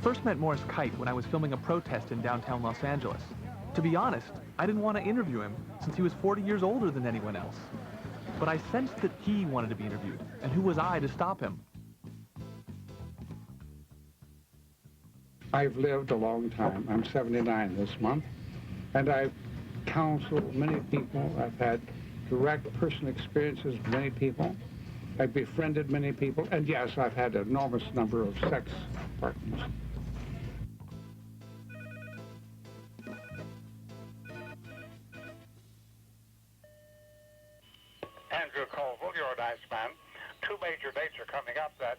first met Morris Kight when I was filming a protest in downtown Los Angeles. To be honest, I didn't want to interview him since he was 40 years older than anyone else. But I sensed that he wanted to be interviewed, and who was I to stop him? I've lived a long time. I'm 79 this month, and I've counseled many people. I've had direct personal experiences with many people. I've befriended many people, and yes, I've had an enormous number of sex partners. Andrew Colville, you're a nice man. 2 major dates are coming up that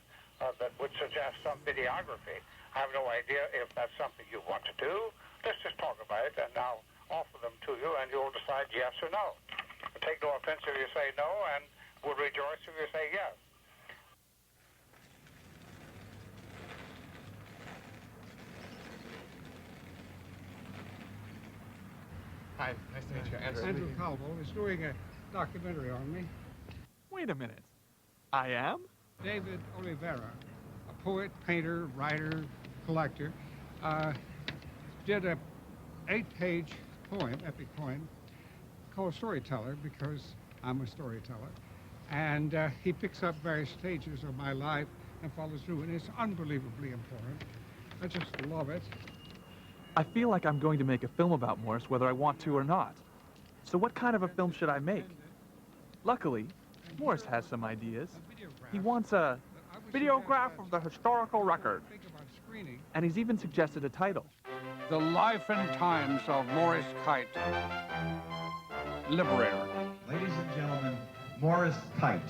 would suggest some videography. I have no idea if that's something you want to do. Let's just talk about it, and I'll offer them to you, and you'll decide yes or no. Take no offense if you say no, and we'll rejoice if you say yes. Hi, nice to meet you, Andrew. Andrew Colville is doing a documentary on me. Wait a minute. I am? David Oliveira, a poet, painter, writer, collector, did a 8-page poem, epic poem, called Storyteller, because I'm a storyteller. And he picks up various stages of my life and follows through, and it's unbelievably important. I just love it. I feel like I'm going to make a film about Morris whether I want to or not. So what kind of a film should I make? Luckily, Morris has some ideas. He wants a videograph of the historical record. And he's even suggested a title. The Life and Times of Morris Kight, Liberator. Ladies and gentlemen, Morris Kight.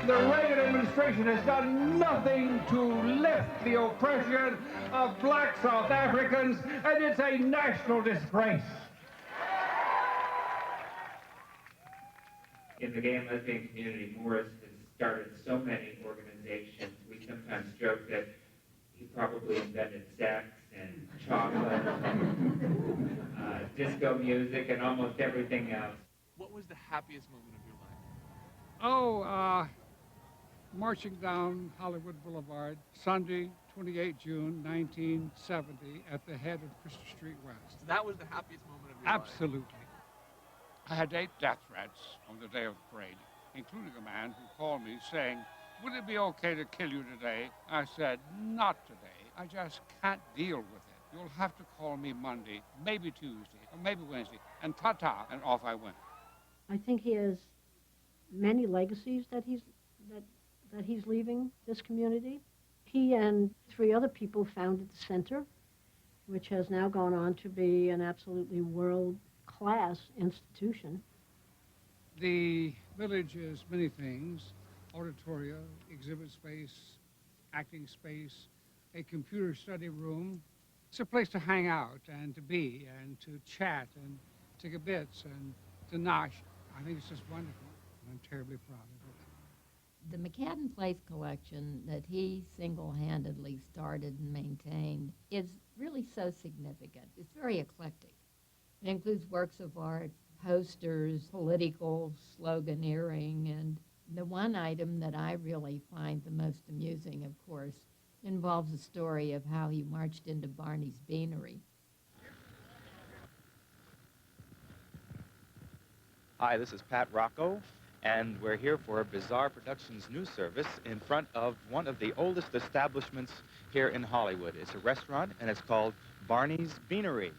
The Reagan administration has done nothing to lift the oppression of black South Africans, and it's a national disgrace. In the gay and lesbian community, Morris has started so many organizations. We sometimes joke that he probably invented sex and chocolate, disco music, and almost everything else. What was the happiest moment of your life? Marching down Hollywood Boulevard, Sunday, 28 June, 1970, at the head of Christie Street West. So that was the happiest moment of your life? Absolutely. I had 8 death threats on the day of the parade, including a man who called me saying, "Would it be okay to kill you today?" I said, "Not today. I just can't deal with it. You'll have to call me Monday, maybe Tuesday, or maybe Wednesday." And ta-ta, and off I went. I think he has many legacies that he's leaving this community. He and 3 other people founded the center, which has now gone on to be an absolutely world-class institution. The village is many things: auditoria, exhibit space, acting space, a computer study room. It's a place to hang out and to be and to chat and take a bits and to nosh. I think it's just wonderful, and I'm terribly proud of it. The McCadden Place collection that he single-handedly started and maintained is really so significant. It's very eclectic. It includes works of art, posters, political sloganeering, and the one item that I really find the most amusing, of course, involves a story of how he marched into Barney's Beanery. Hi, this is Pat Rocco, and we're here for Bizarre Productions news service in front of one of the oldest establishments here in Hollywood. It's a restaurant, and it's called Barney's Beanery.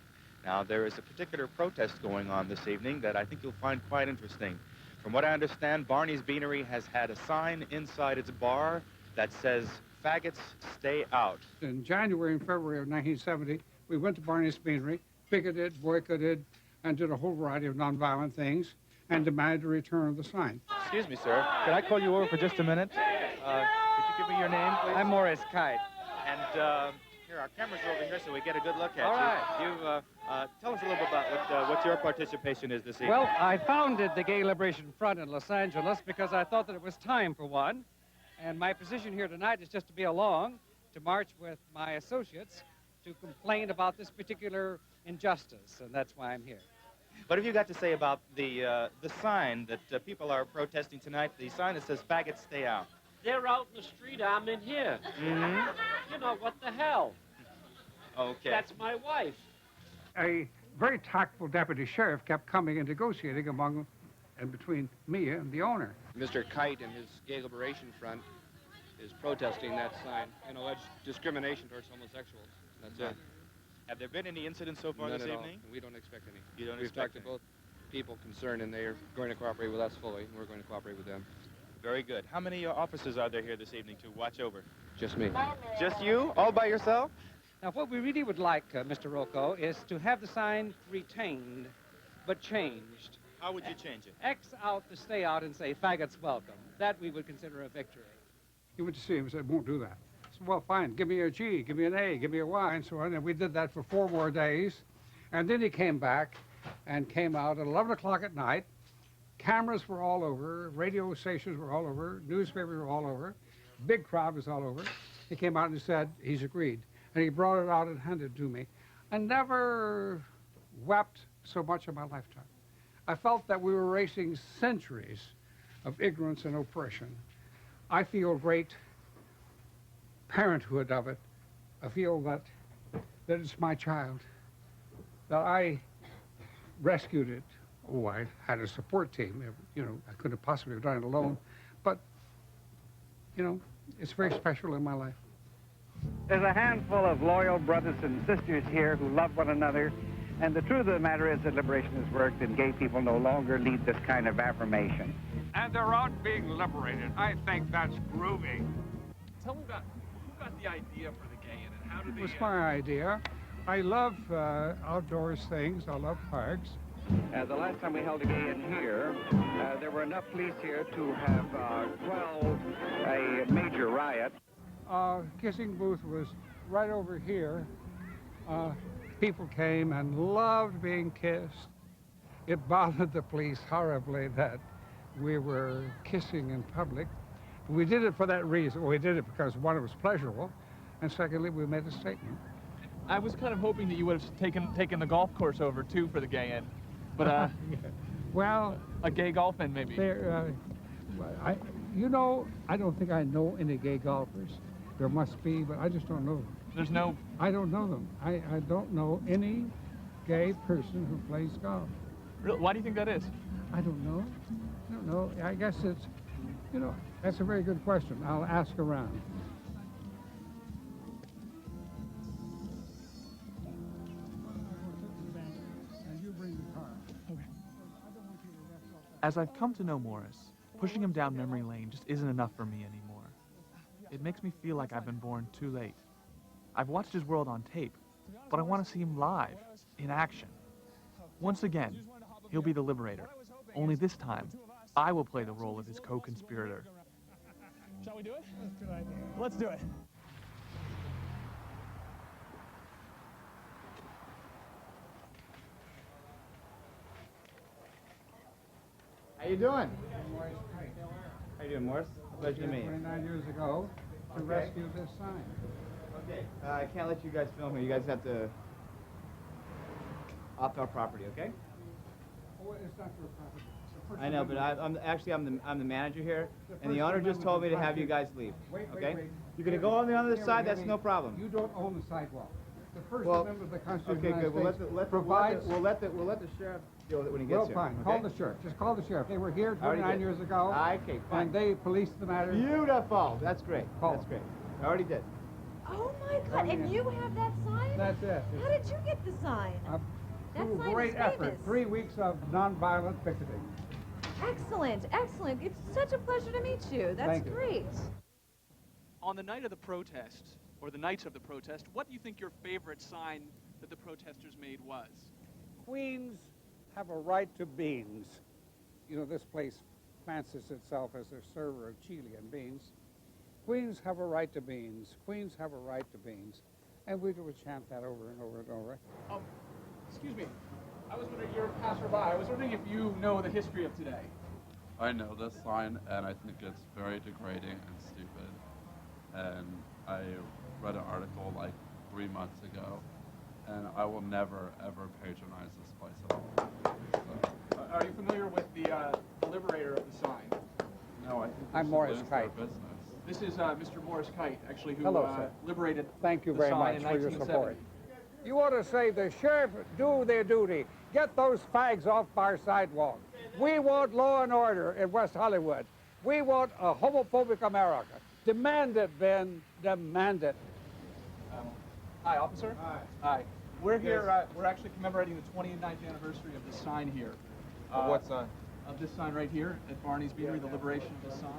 Now, there is a particular protest going on this evening that I think you'll find quite interesting. From what I understand, Barney's Beanery has had a sign inside its bar that says, "Faggots, stay out." In January and February of 1970, we went to Barney's Beanery, picketed, boycotted, and did a whole variety of nonviolent things, and demanded a return of the sign. Excuse me, sir. Could I call you over for just a minute? Could you give me your name, please? I'm Morris Kight. And here, our cameras are over here, so we get a good look at All you. right. You tell us a little bit about what your participation is this evening. Well, I founded the Gay Liberation Front in Los Angeles because I thought that it was time for one. And my position here tonight is just to be along, to march with my associates, to complain about this particular injustice, and that's why I'm here. What have you got to say about the sign that people are protesting tonight? The sign that says "Faggots stay out." They're out in the street, I'm in here. Mm-hmm. You know, what the hell? Okay. That's my wife. A very tactful deputy sheriff kept coming and negotiating among and between me and the owner. Mr. Kight and his Gay Liberation Front is protesting that sign and alleged discrimination towards homosexuals. That's it. Have there been any incidents so far None this at evening? all. We don't expect any. You don't We've expect talked to any? both people concerned, and they are going to cooperate with us fully, and we're going to cooperate with them. Very good. How many officers are there here this evening to watch over? Just me. Just you? All by yourself? Now, what we really would like, Mr. Rocco, is to have the sign retained, but changed. How would you change it? X out the stay out and say, faggots welcome. That we would consider a victory. He went to see him and said, won't do that. I said, well, fine, give me a G, give me an A, give me a Y, and so on. And we did that for 4 more days. And then he came back and came out at 11 o'clock at night. Cameras were all over, radio stations were all over, newspapers were all over, big crowd was all over. He came out and said he's agreed. And he brought it out and handed it to me. I never wept so much in my lifetime. I felt that we were erasing centuries of ignorance and oppression. I feel great parenthood of it. I feel that it's my child, that I rescued it. Oh, I had a support team. You know, I couldn't possibly have done it alone. But, you know, it's very special in my life. There's a handful of loyal brothers and sisters here who love one another. And the truth of the matter is that liberation has worked, and gay people no longer need this kind of affirmation. And they're out being liberated. I think that's groovy. Tell me about who got the idea for the gay and how did It was my idea. I love outdoors things. I love parks. The last time we held a gay in here, there were enough police here to have quelled a major riot. Kissing booth was right over here. People came and loved being kissed. It bothered the police horribly that we were kissing in public. We did it for that reason. We did it because, one, it was pleasurable, and secondly, we made a statement. I was kind of hoping that you would have taken the golf course over, too, for the gay end. But, well... A gay golf end, maybe. You know, I don't think I know any gay golfers. There must be, but I just don't know them. There's no... I don't know them. I don't know any gay person who plays golf. Really? Why do you think that is? I don't know. I don't know. I guess it's, you know, that's a very good question. I'll ask around. As I've come to know Morris, pushing him down memory lane just isn't enough for me anymore. It makes me feel like I've been born too late. I've watched his world on tape, but I want to see him live, in action. Once again, he'll be the Liberator. Only this time, I will play the role of his co-conspirator. Shall we do it? That's a good idea. Let's do it. How you doing? Morris Kight. How you doing, Morris? Pleasure to meet you. 29 years ago to rescue this sign. Okay. I can't let you guys film here. You guys have to opt our property, okay? Oh, it's not your property. I know, but I'm the manager here, and the owner just told me to have you guys leave. Okay? Wait. You're gonna go on the other side. That's no problem. You don't own the sidewalk. The First Well, Amendment of the Constitution okay, of the good. United States provides. We'll let the sheriff deal with it when he gets Well, here. fine. Okay? Call the sheriff. Just call the sheriff. They were here I already 29 did. years ago. Okay, fine. And they policed the matter. Beautiful. That's great. Call. That's great. I already did. Oh my God! And you have that sign? That's it. How did you get the sign? That Through sign great is effort. famous. 3 weeks of nonviolent picketing. Excellent, excellent. It's such a pleasure to meet you. That's Thank you. great. On the night of the protest, or the nights of the protest, what do you think your favorite sign that the protesters made was? Queens have a right to beans. You know, this place fancies itself as a server of chili and beans. Queens have a right to beans. Queens have a right to beans. And we would chant that over and over and over. Excuse me. I was wondering, you're a passerby. I was wondering if you know the history of today. I know this sign, and I think it's very degrading and stupid. And I read an article like 3 months ago and I will never, ever patronize this place at all. So, Are you familiar with the Liberator of the sign? no, I think I'm Morris Kight. business. This is Mr. Morris Kight, actually, who Hello, sir. liberated Thank you the very sign much in for your 1970. support. You ought to say the sheriff do their duty. Get those fags off our sidewalk. We want law and order in West Hollywood. We want a homophobic America. Demand it, Ben. Demand it. Hi, officer. Hi. We're here, we're actually commemorating the 29th anniversary of the sign here. What sign? Of this sign right here at Barney's Beanery, the liberation of the sign.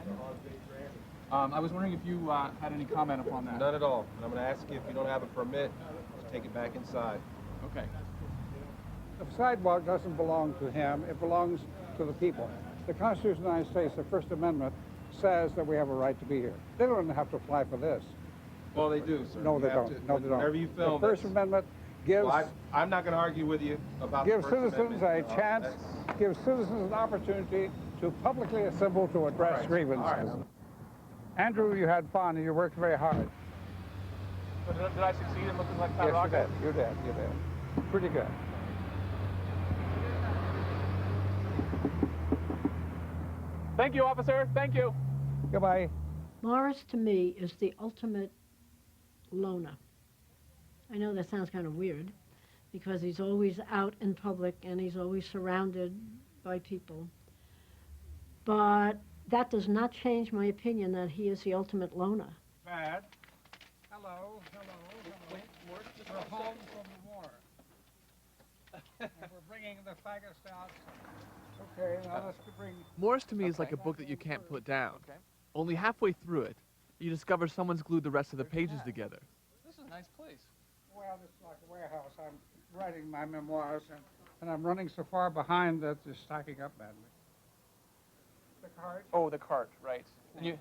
I was wondering if you had any comment upon that. None at all. And I'm going to ask you if you don't have a permit to take it back inside. Okay. The sidewalk doesn't belong to him. It belongs to the people. The Constitution of the United States, the First Amendment, says that we have a right to be here. They don't have to apply for this. Well, they do, sir. No, You they have don't. to- No, they don't. Whenever you film the First this- Amendment gives Well, I'm not going to argue with you about the gives First citizens Amendment. a chance, gives citizens an opportunity to publicly assemble to address grievances. Andrew, you had fun and you worked very hard. But did I succeed in looking like Pat Yes, you Rocco? did. You did. You did. Pretty good. Thank you, officer. Thank you. Goodbye. Morris, to me, is the ultimate loner. I know that sounds kind of weird, because he's always out in public and he's always surrounded by people. But that does not change my opinion that he is the ultimate loner. Bad. Hello. We're home from the war. And we're bringing the faggots out. Okay, now let's bring... Morris to me is like a book that you can't put down. Only halfway through it, you discover someone's glued the rest of the pages together. This is a nice place. Well, it's like a warehouse. I'm writing my memoirs, and I'm running so far behind that they're stacking up badly. The cart? Oh, the cart, right. And you,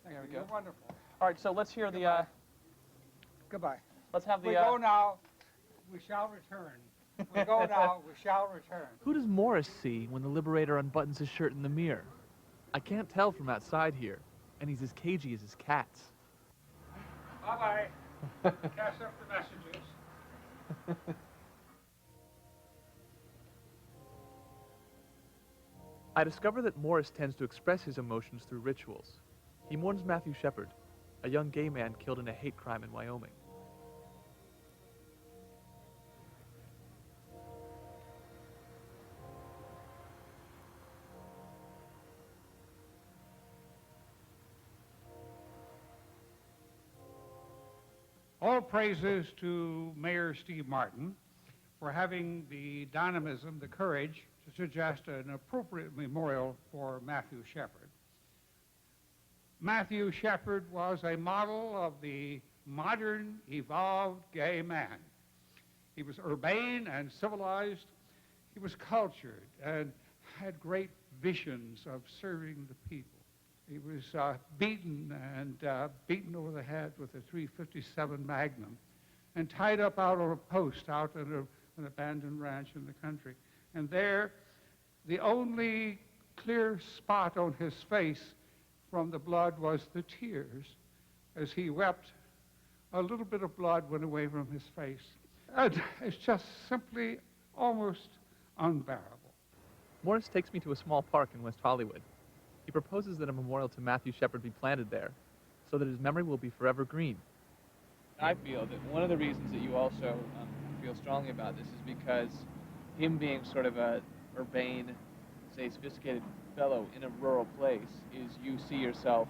Thank there we you. go. You're wonderful. All right, so let's hear the, Goodbye. let's have the, We go now, we shall return. We go now, we shall return. Who does Morris see when the Liberator unbuttons his shirt in the mirror? I can't tell from outside here, and he's as cagey as his cats. Bye-bye. Pass up the messages. I discover that Morris tends to express his emotions through rituals. He mourns Matthew Shepard, a young gay man killed in a hate crime in Wyoming. All praises to Mayor Steve Martin for having the dynamism, the courage to suggest an appropriate memorial for Matthew Shepard. Matthew Shepard was a model of the modern, evolved gay man. He was urbane and civilized. He was cultured and had great visions of serving the people. He was beaten beaten over the head with a .357 Magnum and tied up out on a post out at an abandoned ranch in the country. And there, the only clear spot on his face from the blood was the tears. As he wept, a little bit of blood went away from his face. And it's just simply almost unbearable. Morris takes me to a small park in West Hollywood. He proposes that a memorial to Matthew Shepard be planted there, so that his memory will be forever green. I feel that one of the reasons that you also feel strongly about this is because him being sort of a urbane, say, sophisticated fellow in a rural place is you see yourself,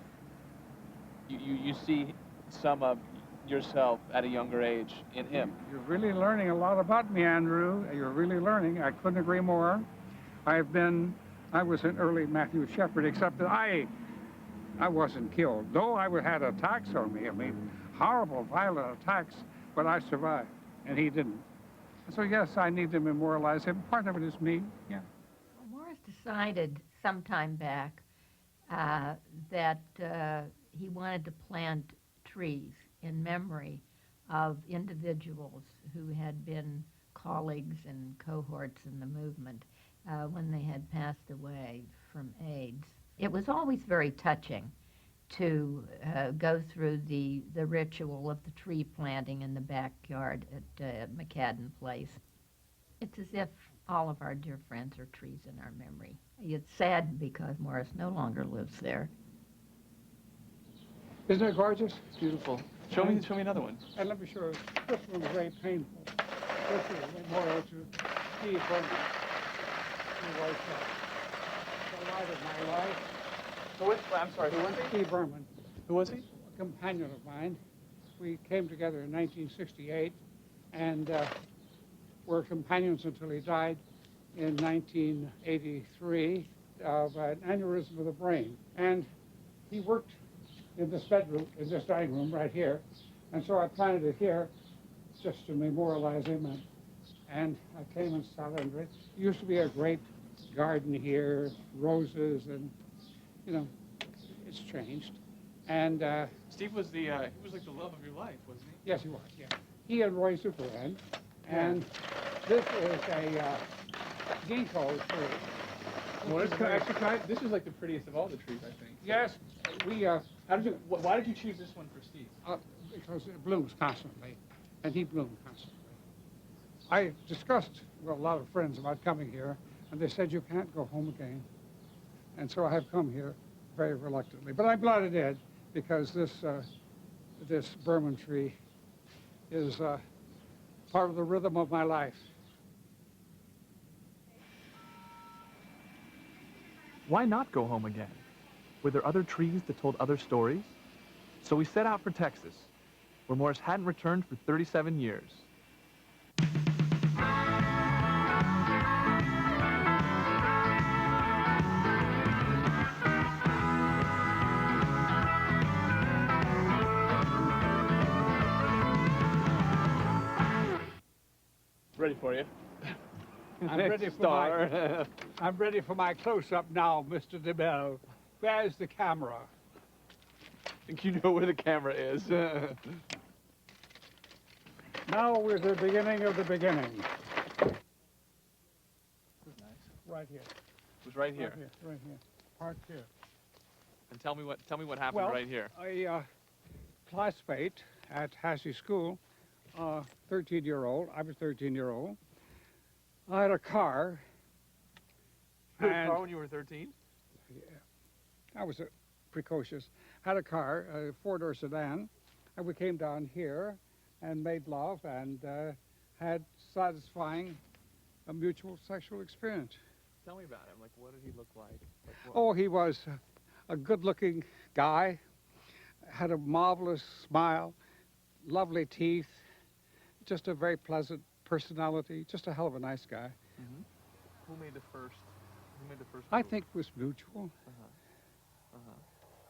you see some of yourself at a younger age in him. You're really learning a lot about me, Andrew. You're really learning. I couldn't agree more. I was an early Matthew Shepard, except that I wasn't killed. Though I had attacks on me, I mean, horrible, violent attacks, but I survived, and he didn't. So yes, I need to memorialize him. Part of it is me, yeah. Well, Morris decided some time back that he wanted to plant trees in memory of individuals who had been colleagues and cohorts in the movement when they had passed away from AIDS. It was always very touching to go through the ritual of the tree planting in the backyard at McCadden Place. It's as if all of our dear friends are trees in our memory. It's sad because Morris no longer lives there. Isn't it gorgeous? It's beautiful. Show me another one. And let me show you. This one's very painful. This is a memorial to Steve Berman, who was the light of my life. I'm sorry, who was he? Steve Berman. Who was he? A companion of mine. We came together in 1968 and were companions until he died in 1983 of an aneurysm of the brain. And he worked in this bedroom, in this dining room right here. And so I planted it here just to memorialize him. And I came and started under it. There used to be a great garden here, roses, and, you know, it's changed. And Steve was he was like the love of your life, wasn't he? yes, he was, yeah. He and Roy Superman. And this is a ginkgo tree. Morris, this is like the prettiest of all the trees, I think. Yes, we, why did you choose this one for Steve? because it blooms constantly, and he bloomed constantly. I discussed with a lot of friends about coming here, and they said, you can't go home again. And so I have come here very reluctantly. But I'm glad I did, because this Berman tree is part of the rhythm of my life. Why not go home again? Were there other trees that told other stories? So we set out for Texas, where Morris hadn't returned for 37 years. Ready for you. I'm ready for my close-up now, Mr. DeBelle. Where's the camera? I think you know where the camera is. Now we're at the beginning of the beginning. This is nice. Right here. It was right here. Right here. Park here. And tell me what happened right here. A classmate at Hassey School, 13-year-old. I was 13-year-old. I had a car. You had a car when you were 13? Yeah. I was precocious. Had a car, a four-door sedan, and we came down here and made love and had satisfying a mutual sexual experience. Tell me about him. Like, what did he look like? Oh, he was a good-looking guy, had a marvelous smile, lovely teeth, just a very pleasant personality, just a hell of a nice guy. Mm-hmm. Who made the first move? I think it was mutual.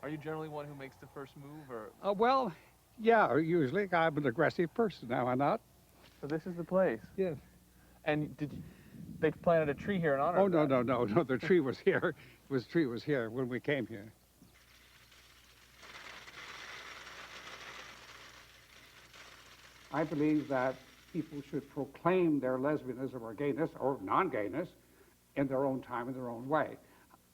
Are you generally one who makes the first move, or? Well, yeah, usually. I'm an aggressive person, am I not? So this is the place? Yes. And they planted a tree here in honor of that? No, the tree was here. The tree was here when we came here. I believe that people should proclaim their lesbianism or gayness or non-gayness in their own time, in their own way.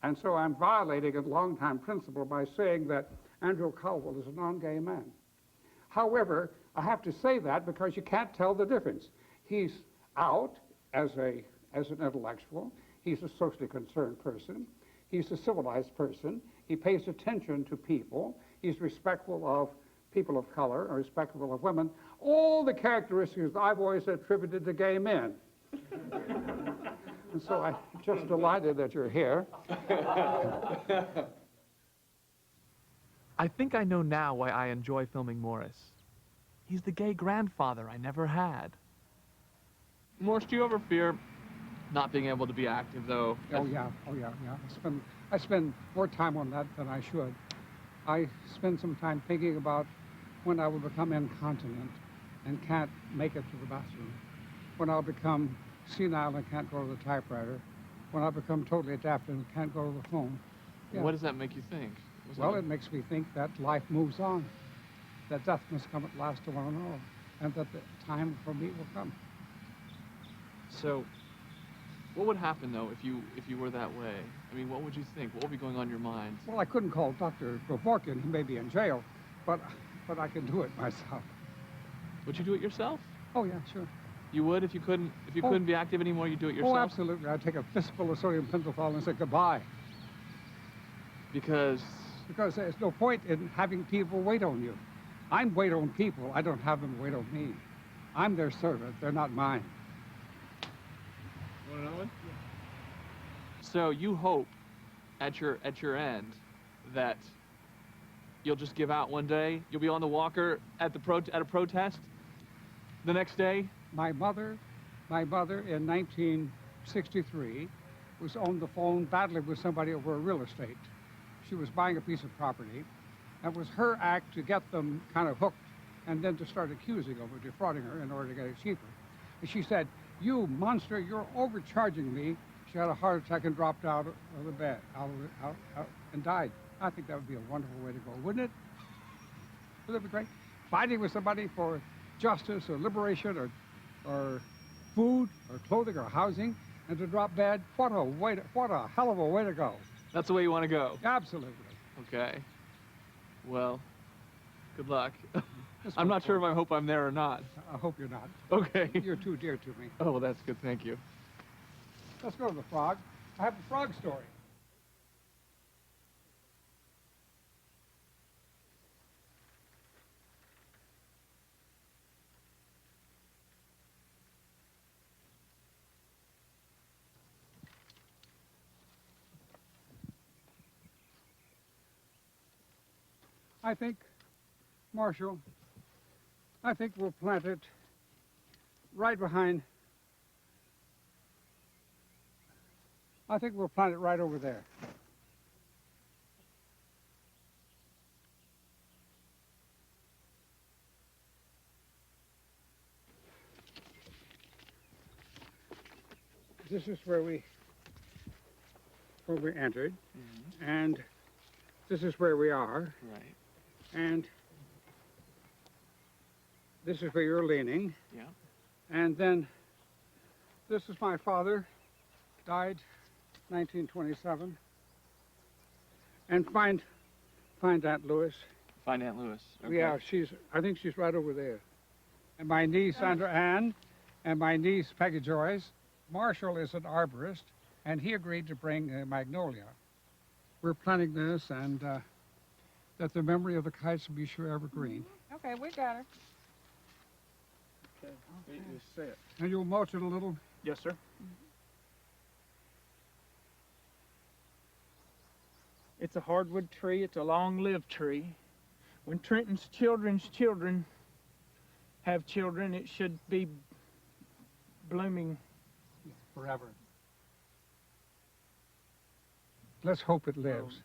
And so I'm violating a long-time principle by saying that Andrew Caldwell is a non-gay man. However, I have to say that because you can't tell the difference. He's out as an intellectual. He's a socially concerned person. He's a civilized person. He pays attention to people. He's respectful of people of color, or respectful of women. All the characteristics I've always attributed to gay men. And so I'm just delighted that you're here. I think I know now why I enjoy filming Morris. He's the gay grandfather I never had. Morris, do you ever fear not being able to be active, though? Oh yeah. I spend more time on that than I should. I spend some time thinking about when I will become incontinent and can't make it to the bathroom. When I'll become senile and can't go to the typewriter. When I become totally deaf and can't go to the phone. Yeah. What does that make you think? Well, it makes me think that life moves on, that death must come at last to one and all, and that the time for me will come. So, What would happen though if you were that way? I mean, what would you think? What would be going on in your mind? Well, I couldn't call Dr. Provorkin. He may be in jail, but I can do it myself. Would you do it yourself? Oh yeah, sure. You would if you couldn't be active anymore. You'd do it yourself. Oh, absolutely. I'd take a fistful of sodium pentothal and say goodbye. Because there's no point in having people wait on you. I'm wait on people. I don't have them wait on me. I'm their servant. They're not mine. Want another one? So you hope at your end that you'll just give out one day. You'll be on the walker at a protest the next day. My mother in 1963 was on the phone battling with somebody over real estate. She was buying a piece of property. It was her act to get them kind of hooked and then to start accusing her of defrauding her in order to get it cheaper. And she said, "You monster, you're overcharging me." She had a heart attack and dropped out of the bed, out and died. I think that would be a wonderful way to go, wouldn't it? Wouldn't that be great? Fighting with somebody for justice or liberation or food or clothing or housing, and to drop dead. What a hell of a way to go. That's the way you want to go? Absolutely. Okay. Well, good luck. I'm not sure if I hope I'm there or not. I hope you're not. Okay. You're too dear to me. Oh, well, that's good. Thank you. Let's go to the frog. I have a frog story. I think, Marshall, I think we'll plant it right behind. I think we'll plant it right over there. This is where we entered, and this is where we are. Right. And this is where you're leaning. Yeah. And then this is my father, died 1927. And find Aunt Louis. Find Aunt Louis. Okay. Yeah, I think she's right over there. And my niece, Sandra Ann, and my niece, Peggy Joyce. Marshall is an arborist, and he agreed to bring magnolia. We're planting this, and that the memory of the kites will be sure evergreen. Okay, we got her. Okay, it is set. And you'll mulch it a little? Yes, sir. It's a hardwood tree. It's a long-lived tree. When Trenton's children's children have children, it should be blooming forever. Let's hope it lives.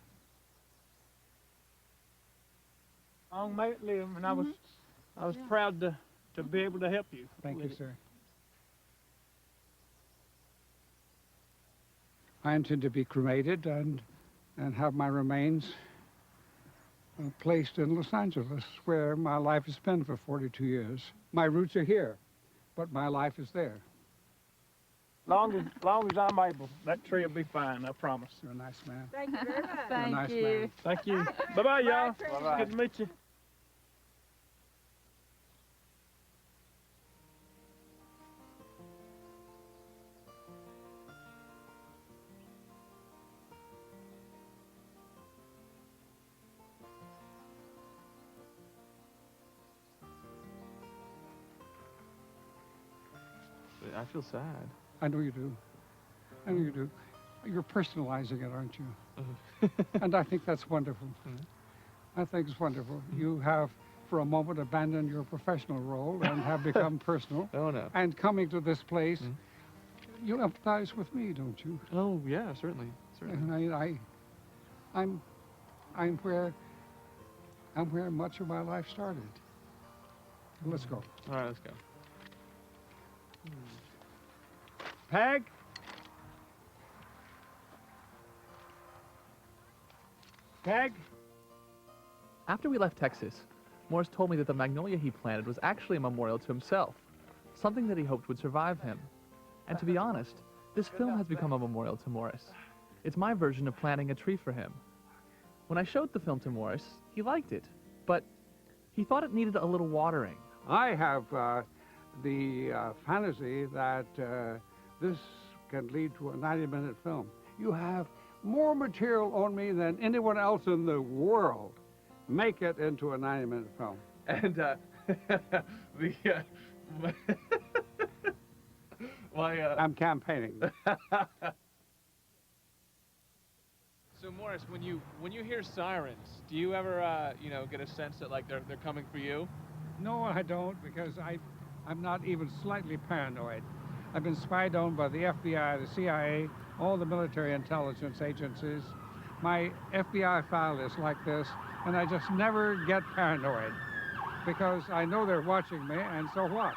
Long may it live, and I was proud to be able to help you. Thank you, sir. I intend to be cremated and have my remains placed in Los Angeles, where my life has been for 42 years. My roots are here, but my life is there. Long as I'm able, that tree will be fine, I promise. You're a nice man. Thank you very much. You're a nice man. Thank you. Bye-bye, y'all. Bye-bye. Good to meet you. I feel sad. I know you do. I know you do. You're personalizing it, aren't you? And I think that's wonderful. I think it's wonderful. You have, for a moment, abandoned your professional role and have become personal. Oh, no. And coming to this place, you empathize with me, don't you? Oh, yeah, certainly. Certainly. And I'm where much of my life started. Let's go. All right, let's go. Peg? Peg? After we left Texas, Morris told me that the magnolia he planted was actually a memorial to himself, something that he hoped would survive him. And to be honest, This film has become a memorial to Morris. It's my version of planting a tree for him. When I showed the film to Morris, he liked it, but he thought it needed a little watering. I have the fantasy that this can lead to a 90-minute film. You have more material on me than anyone else in the world. Make it into a 90-minute film. And I'm campaigning. So Morris, when you hear sirens, do you ever get a sense that like they're coming for you? No, I don't, because I'm not even slightly paranoid. I've been spied on by the FBI, the CIA, all the military intelligence agencies. My FBI file is like this, and I just never get paranoid, because I know they're watching me, and so what?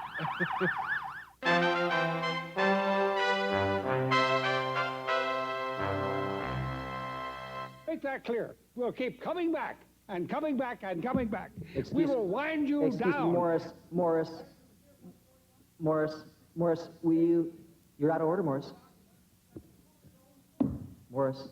Make that clear. We'll keep coming back and coming back and coming back. We will wind you Excuse down. me, Morris, will you... You're out of order, Morris. Morris.